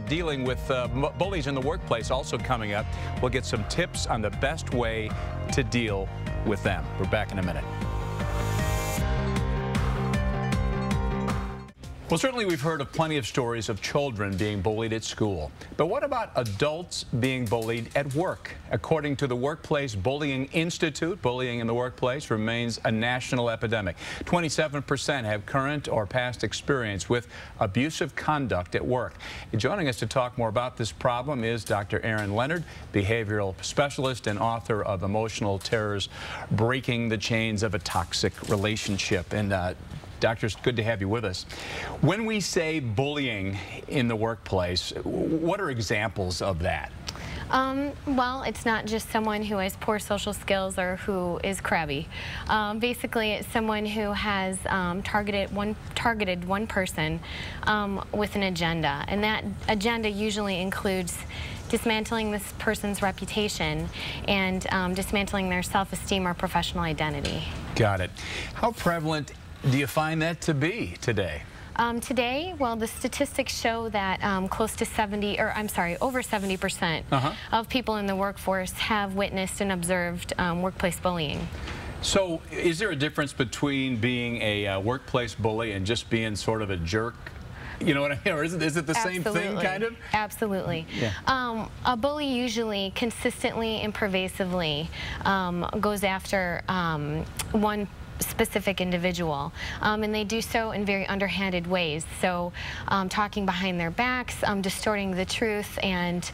dealing with bullies in the workplace also coming up. We'll get some tips on the best way to deal with them. We're back in a minute. Well, certainly we've heard of plenty of stories of children being bullied at school. But what about adults being bullied at work? According to the Workplace Bullying Institute, bullying in the workplace remains a national epidemic. 27% have current or past experience with abusive conduct at work. Joining us to talk more about this problem is Dr. Erin Leonard, behavioral specialist and author of Emotional Terrors, Breaking the Chains of a Toxic Relationship. And Doctor, it's good to have you with us. When we say bullying in the workplace, what are examples of that? Well, it's not just someone who has poor social skills or who is crabby. Basically, it's someone who has targeted one person with an agenda, and that agenda usually includes dismantling this person's reputation and dismantling their self-esteem or professional identity. Got it. How prevalent do you find that to be today? Today, well, the statistics show that over 70% of people in the workforce have witnessed and observed workplace bullying. So is there a difference between being a workplace bully and just being sort of a jerk? You know what I mean? Or is it the same thing, kind of? Absolutely. Yeah. A bully usually consistently and pervasively goes after one specific individual, and they do so in very underhanded ways. So talking behind their backs, distorting the truth, and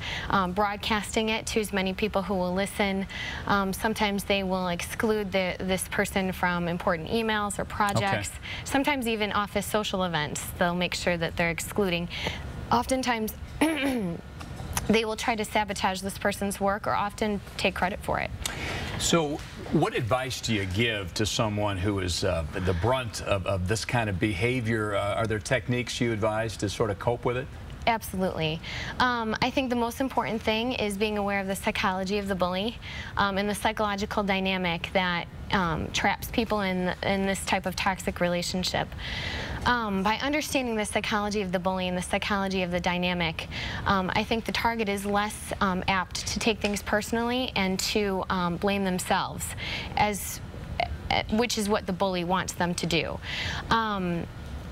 broadcasting it to as many people who will listen. Sometimes they will exclude this person from important emails or projects. Sometimes even office social events, they'll make sure that they're excluding. Oftentimes they will try to sabotage this person's work or often take credit for it. So what advice do you give to someone who is the brunt of this kind of behavior? Are there techniques you advise to sort of cope with it? Absolutely. I think the most important thing is being aware of the psychology of the bully and the psychological dynamic that traps people in this type of toxic relationship. By understanding the psychology of the bully and the psychology of the dynamic, I think the target is less apt to take things personally and to blame themselves, which is what the bully wants them to do.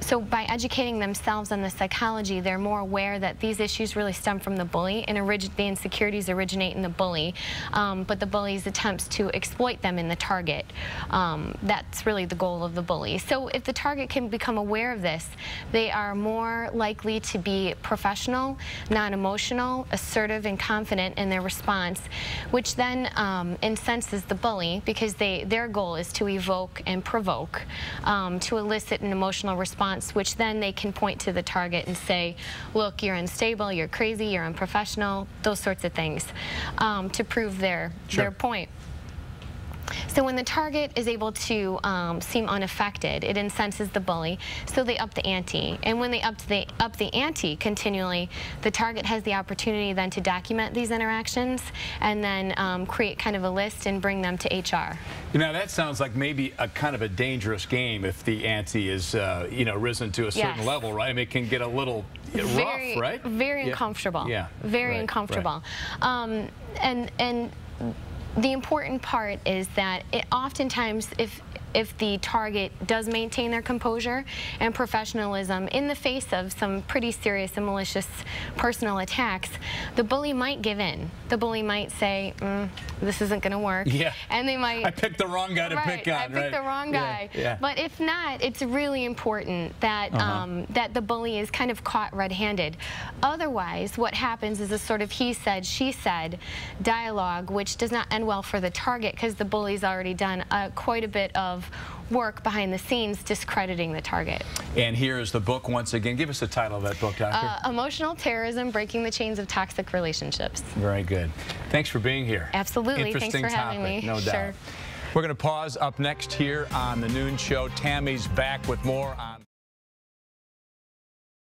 So by educating themselves on the psychology, they're more aware that these issues really stem from the bully, and the insecurities originate in the bully, but the bully's attempts to exploit them in the target. That's really the goal of the bully. So if the target can become aware of this, they are more likely to be professional, non-emotional, assertive, and confident in their response, which then incenses the bully, because their goal is to evoke and provoke, to elicit an emotional response, which then they can point to the target and say, look, you're unstable, you're crazy, you're unprofessional, those sorts of things, to prove their point. So when the target is able to seem unaffected, it incenses the bully, so they up the ante. And when they up the ante continually, the target has the opportunity then to document these interactions and then create kind of a list and bring them to HR. Now that sounds like maybe a kind of a dangerous game if the ante is you know, risen to a certain level, right? I mean, it can get a little rough, right? Very uncomfortable. Yeah. Very uncomfortable. Right. And the important part is that oftentimes if the target does maintain their composure and professionalism in the face of some pretty serious and malicious personal attacks, the bully might give in. The bully might say, this isn't going to work. Yeah. And they might... I picked the wrong guy to pick on, I picked the wrong guy. Yeah. But if not, it's really important that, that the bully is kind of caught red-handed. Otherwise, what happens is a sort of he said, she said dialogue, which does not end well for the target, because the bully's already done quite a bit of work behind the scenes discrediting the target. And here is the book once again. Give us the title of that book, Doctor. Emotional Terrorism, Breaking the Chains of Toxic Relationships. Very good. Thanks for being here. Absolutely. Thanks for having me. No doubt. We're going to pause. Up next here on The Noon Show, Tammy's back with more on...